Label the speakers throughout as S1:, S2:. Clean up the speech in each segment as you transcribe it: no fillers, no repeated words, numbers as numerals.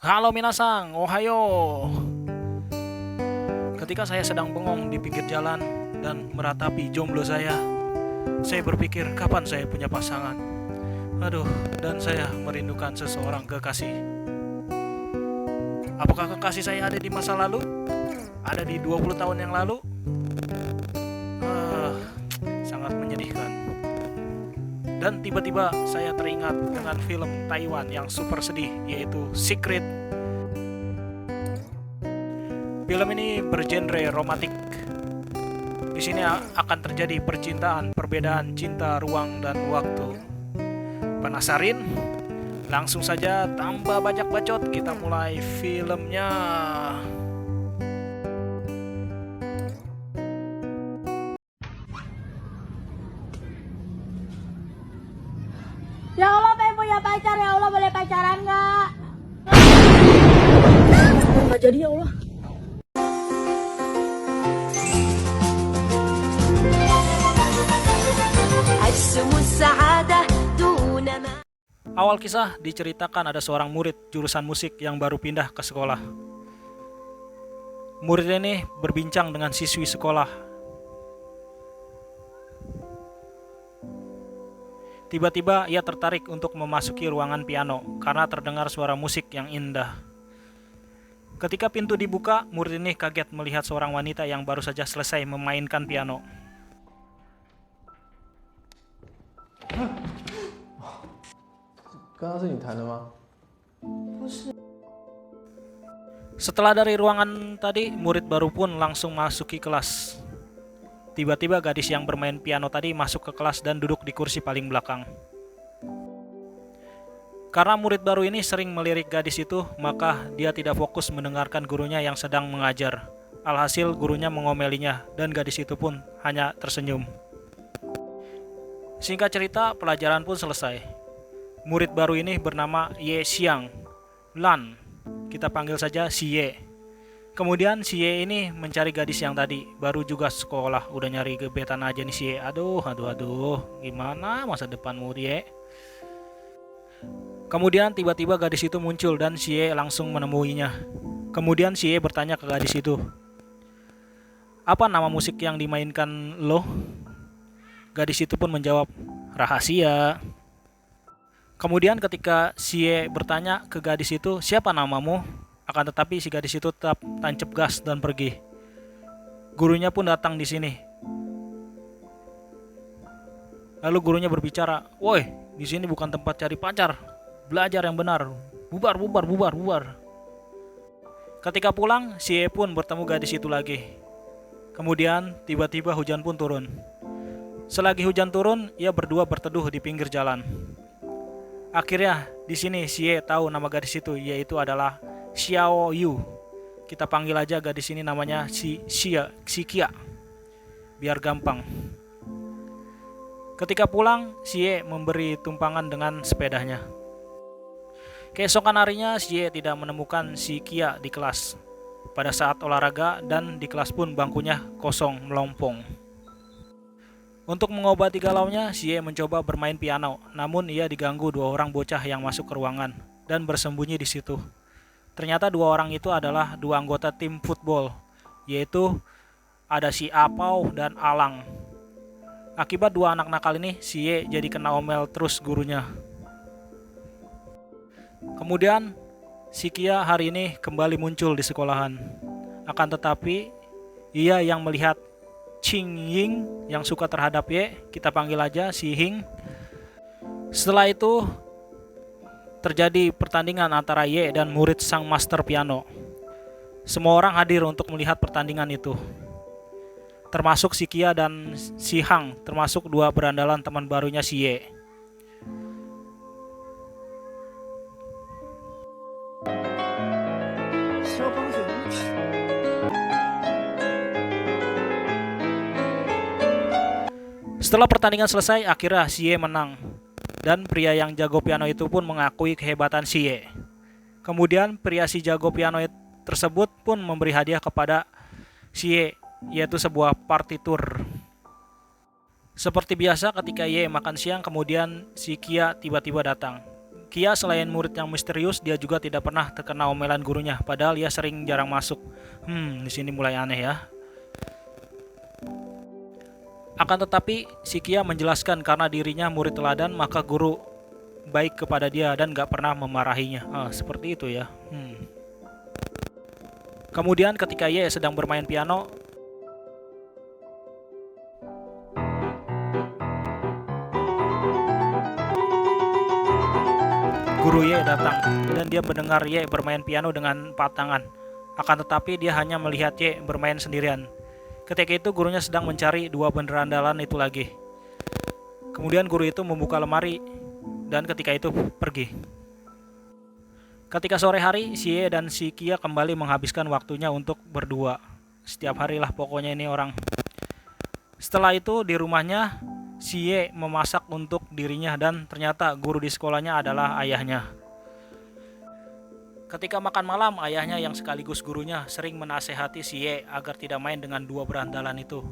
S1: Halo minasang, ohayo. Ketika saya sedang bengong di pinggir jalan dan meratapi jomblo saya berpikir kapan saya punya pasangan. Aduh, dan saya merindukan seseorang kekasih. Apakah kekasih saya ada di masa lalu? Ada di 20 tahun yang lalu? Ah, sangat menyedihkan. Dan tiba-tiba saya teringat dengan film Taiwan yang super sedih, yaitu Secret. Film ini bergenre romantik. Di sini akan terjadi percintaan, perbedaan cinta, ruang, dan waktu. Penasarin? Langsung saja tanpa banyak bacot, kita mulai filmnya.
S2: Ya Allah, pengen punya pacar. Ya Allah, boleh pacaran nggak? Nggak jadi ya Allah.
S1: Awal kisah diceritakan ada seorang murid jurusan musik yang baru pindah ke sekolah. Murid ini berbincang dengan siswi sekolah. Tiba-tiba ia tertarik untuk memasuki ruangan piano karena terdengar suara musik yang indah. Ketika pintu dibuka, murid ini kaget melihat seorang wanita yang baru saja selesai memainkan piano. Setelah dari ruangan tadi, murid baru pun langsung masuki kelas. Tiba-tiba gadis yang bermain piano tadi masuk ke kelas dan duduk di kursi paling belakang. Karena murid baru ini sering melirik gadis itu, maka dia tidak fokus mendengarkan gurunya yang sedang mengajar. Alhasil gurunya mengomelinya dan gadis itu pun hanya tersenyum. Singkat cerita, pelajaran pun selesai. Murid baru ini bernama Ye Xiang Lan. Kita panggil saja si Ye. Kemudian si Ye ini mencari gadis yang tadi, baru juga sekolah udah nyari gebetan aja nih si Ye. Aduh, gimana masa depanmu Ye? Kemudian tiba-tiba gadis itu muncul dan si Ye langsung menemuinya. Kemudian si Ye bertanya ke gadis itu, "Apa nama musik yang dimainkan lo?" Gadis itu pun menjawab, "Rahasia." Kemudian ketika si Ye bertanya ke gadis itu, "Siapa namamu?" Akan tetapi si gadis itu tetap tancap gas dan pergi. Gurunya pun datang di sini. Lalu gurunya berbicara, "Woi, di sini bukan tempat cari pacar. Belajar yang benar. Bubar, bubar, bubar, bubar." Ketika pulang, si Ye pun bertemu gadis itu lagi. Kemudian tiba-tiba hujan pun turun. Selagi hujan turun, ia berdua berteduh di pinggir jalan. Akhirnya di sini si Ye tahu nama gadis itu, yaitu adalah Xiao Yu. Kita panggil aja gadis ini namanya si Kia, biar gampang. Ketika pulang, si Ye memberi tumpangan dengan sepedanya. Keesokan harinya, si Ye tidak menemukan si Kia di kelas pada saat olahraga, dan di kelas pun bangkunya kosong melompong. Untuk mengobati galaunya, si Ye mencoba bermain piano, namun ia diganggu dua orang bocah yang masuk ke ruangan dan bersembunyi di situ. Ternyata dua orang itu adalah dua anggota tim football, yaitu ada si Apau dan Alang. Akibat dua anak nakal ini, si Ye jadi kena omel terus gurunya. Kemudian, si Kia hari ini kembali muncul di sekolahan. Akan tetapi, ia yang melihat Qing Ying yang suka terhadap Ye, kita panggil aja si Hing. Setelah itu, terjadi pertandingan antara Ye dan murid sang master piano. Semua orang hadir untuk melihat pertandingan itu, termasuk si Kia dan si Hang, termasuk dua berandalan teman barunya si Ye. Setelah pertandingan selesai, akhirnya si Ye menang. Dan pria yang jago piano itu pun mengakui kehebatan si Ye. Kemudian pria si jago piano tersebut pun memberi hadiah kepada si Ye, yaitu sebuah partitur. Seperti biasa ketika Ye makan siang, kemudian si Kia tiba-tiba datang. Kia selain murid yang misterius, dia juga tidak pernah terkena omelan gurunya, padahal ia sering jarang masuk. Di sini mulai aneh ya. Akan tetapi, si Kia menjelaskan karena dirinya murid teladan, maka guru baik kepada dia dan gak pernah memarahinya. Seperti itu ya. Kemudian ketika Ye sedang bermain piano, guru Ye datang dan dia mendengar Ye bermain piano dengan 4 tangan. Akan tetapi dia hanya melihat Ye bermain sendirian. Ketika itu gurunya sedang mencari 2 benda andalan itu lagi. Kemudian guru itu membuka lemari dan ketika itu pergi. Ketika sore hari, si Ye dan si Kia kembali menghabiskan waktunya untuk berdua. Setiap harilah pokoknya ini orang. Setelah itu di rumahnya, si Ye memasak untuk dirinya dan ternyata guru di sekolahnya adalah ayahnya. Ketika makan malam, ayahnya yang sekaligus gurunya sering menasehati si Ye agar tidak main dengan 2 berandalan itu.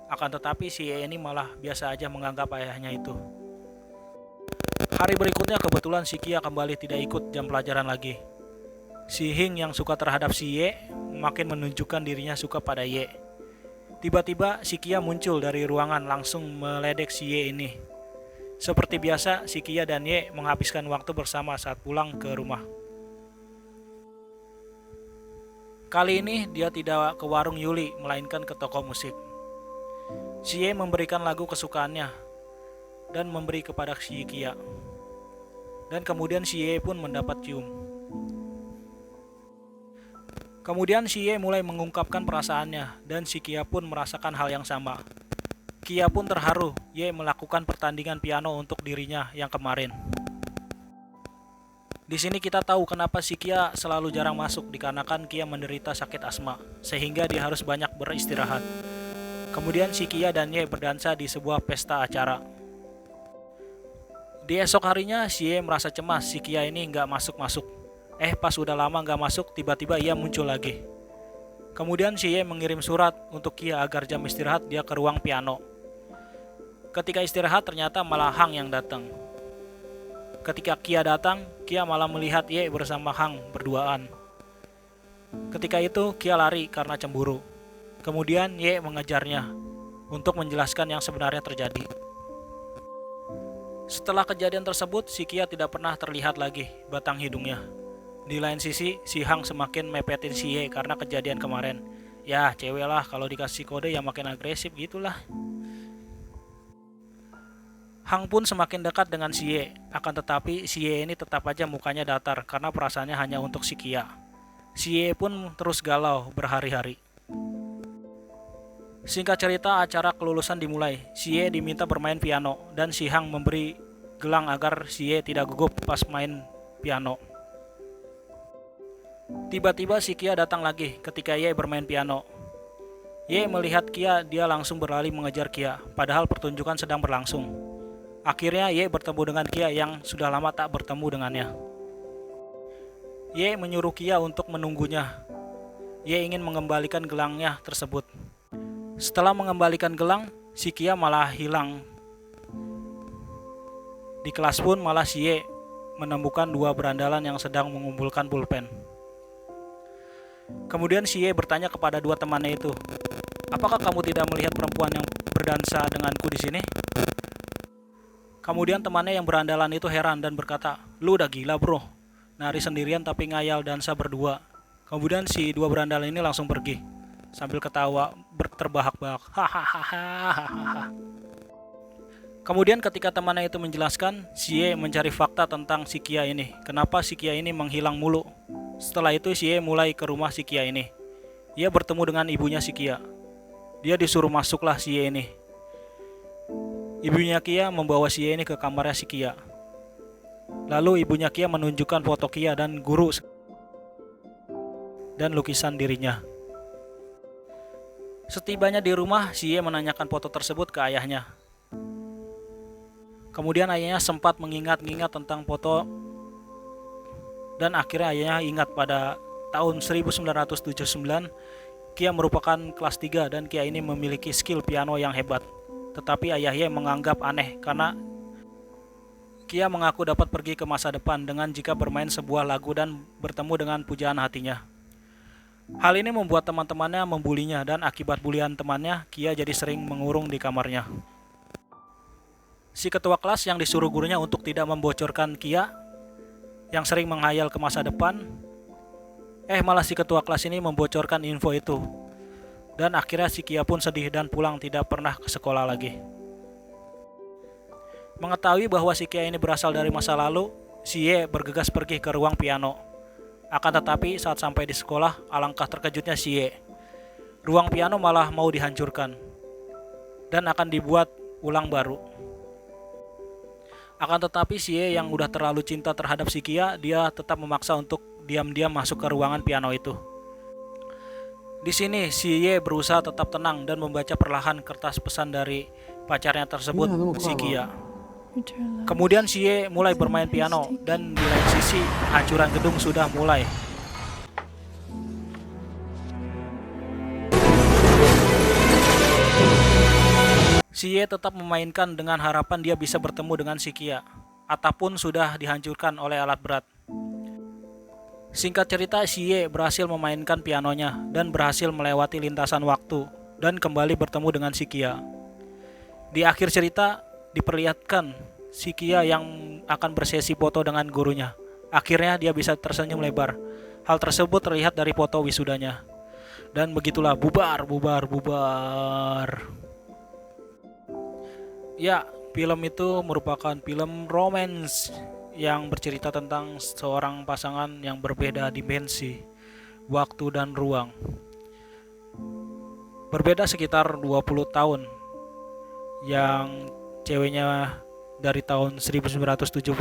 S1: Akan tetapi si Ye ini malah biasa aja menganggap ayahnya itu. Hari berikutnya kebetulan si Kia kembali tidak ikut jam pelajaran lagi. Si Hing yang suka terhadap si Ye makin menunjukkan dirinya suka pada Ye. Tiba-tiba si Kia muncul dari ruangan langsung meledek si Ye ini. Seperti biasa, si Kia dan Ye menghabiskan waktu bersama saat pulang ke rumah. Kali ini dia tidak ke warung Yuli, melainkan ke toko musik. Si Ye memberikan lagu kesukaannya dan memberi kepada si Kia. Dan kemudian si Ye pun mendapat cium. Kemudian si Ye mulai mengungkapkan perasaannya dan si Kia pun merasakan hal yang sama. Kia pun terharu, Ye melakukan pertandingan piano untuk dirinya yang kemarin. Di sini kita tahu kenapa si Kia selalu jarang masuk dikarenakan Kia menderita sakit asma, sehingga dia harus banyak beristirahat. Kemudian si Kia dan Ye berdansa di sebuah pesta acara. Di esok harinya si Ye merasa cemas si Kia ini nggak masuk-masuk. Pas udah lama nggak masuk, tiba-tiba ia muncul lagi. Kemudian si Ye mengirim surat untuk Kia agar jam istirahat dia ke ruang piano. Ketika istirahat ternyata malah Hang yang datang. Ketika Kia datang, Kia malah melihat Ye bersama Hang berduaan. Ketika itu Kia lari karena cemburu. Kemudian Ye mengejarnya untuk menjelaskan yang sebenarnya terjadi. Setelah kejadian tersebut, si Kia tidak pernah terlihat lagi batang hidungnya. Di lain sisi, si Hang semakin mepetin si Ye karena kejadian kemarin. Ya, cewek lah kalau dikasih kode ya makin agresif gitulah. Hang pun semakin dekat dengan si Ye, akan tetapi si Ye ini tetap aja mukanya datar karena perasaannya hanya untuk si Kia. Si Ye pun terus galau berhari-hari. Singkat cerita, acara kelulusan dimulai. Si Ye diminta bermain piano dan si Hang memberi gelang agar si Ye tidak gugup pas main piano. Tiba-tiba si Kia datang lagi ketika Ye bermain piano. Ye melihat Kia, dia langsung berlari mengejar Kia, padahal pertunjukan sedang berlangsung. Akhirnya Ye bertemu dengan Kia yang sudah lama tak bertemu dengannya. Ye menyuruh Kia untuk menunggunya. Ye ingin mengembalikan gelangnya tersebut. Setelah mengembalikan gelang, si Kia malah hilang. Di kelas pun malah si Ye menemukan 2 berandalan yang sedang mengumpulkan pulpen. Kemudian si Ye bertanya kepada 2 temannya itu, "Apakah kamu tidak melihat perempuan yang berdansa denganku di sini?" Kemudian temannya yang berandalan itu heran dan berkata, "Lu udah gila bro, nari sendirian tapi ngayal dansa berdua." Kemudian si 2 berandalan ini langsung pergi sambil ketawa terbahak-bahak. Hahaha. Kemudian ketika temannya itu menjelaskan, si Ye mencari fakta tentang si Kia ini. Kenapa si Kia ini menghilang mulu? Setelah itu si Ye mulai ke rumah si Kia ini. Ia bertemu dengan ibunya si Kia. Dia disuruh masuklah si Ye ini. Ibunya Kia membawa si Ye ini ke kamarnya si Kia. Lalu ibunya Kia menunjukkan foto Kia dan guru dan lukisan dirinya. Setibanya di rumah, si Ye menanyakan foto tersebut ke ayahnya. Kemudian ayahnya sempat mengingat-ingat tentang foto dan akhirnya ayahnya ingat pada tahun 1979 Kia merupakan kelas 3 dan Kia ini memiliki skill piano yang hebat. Tetapi ayahnya menganggap aneh karena Kia mengaku dapat pergi ke masa depan dengan jika bermain sebuah lagu dan bertemu dengan pujaan hatinya. Hal ini membuat teman-temannya membulinya dan akibat bulian temannya, Kia jadi sering mengurung di kamarnya. Si ketua kelas yang disuruh gurunya untuk tidak membocorkan Kia yang sering menghayal ke masa depan, malah si ketua kelas ini membocorkan info itu. Dan akhirnya si Kia pun sedih dan pulang tidak pernah ke sekolah lagi. Mengetahui bahwa si Kia ini berasal dari masa lalu, si Ye bergegas pergi ke ruang piano. Akan tetapi saat sampai di sekolah, alangkah terkejutnya si Ye. Ruang piano malah mau dihancurkan dan akan dibuat ulang baru. Akan tetapi si Ye yang udah terlalu cinta terhadap si Kia, dia tetap memaksa untuk diam-diam masuk ke ruangan piano itu. Di sini si Ye berusaha tetap tenang dan membaca perlahan kertas pesan dari pacarnya tersebut, si Kia. Kemudian si Ye mulai bermain piano dan di lain sisi hancuran gedung sudah mulai. Si Ye tetap memainkan dengan harapan dia bisa bertemu dengan si Kia. Ataupun sudah dihancurkan oleh alat berat. Singkat cerita, si Ye berhasil memainkan pianonya dan berhasil melewati lintasan waktu dan kembali bertemu dengan si Kia. Di akhir cerita diperlihatkan si Kia yang akan bersesi foto dengan gurunya. Akhirnya dia bisa tersenyum lebar. Hal tersebut terlihat dari foto wisudanya. Dan begitulah bubar. Ya, film itu merupakan film romance yang bercerita tentang seorang pasangan yang berbeda dimensi, waktu dan ruang. Berbeda sekitar 20 tahun. Yang ceweknya dari tahun 1979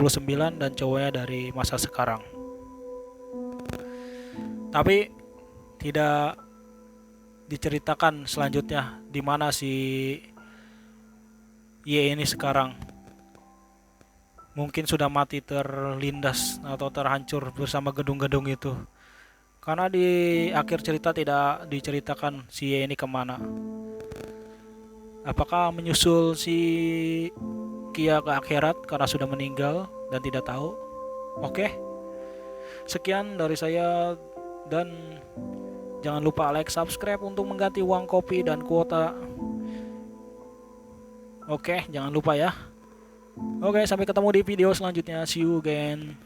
S1: dan cowoknya dari masa sekarang. Tapi tidak diceritakan selanjutnya di mana si Ye ini sekarang. Mungkin sudah mati terlindas atau terhancur bersama gedung-gedung itu. Karena di akhir cerita tidak diceritakan si Ye ini kemana. Apakah menyusul si Kia ke akhirat karena sudah meninggal dan tidak tahu? Oke. Sekian dari saya dan jangan lupa like, subscribe untuk mengganti uang kopi dan kuota. Oke, jangan lupa ya. Oke, sampai ketemu di video selanjutnya. See you again.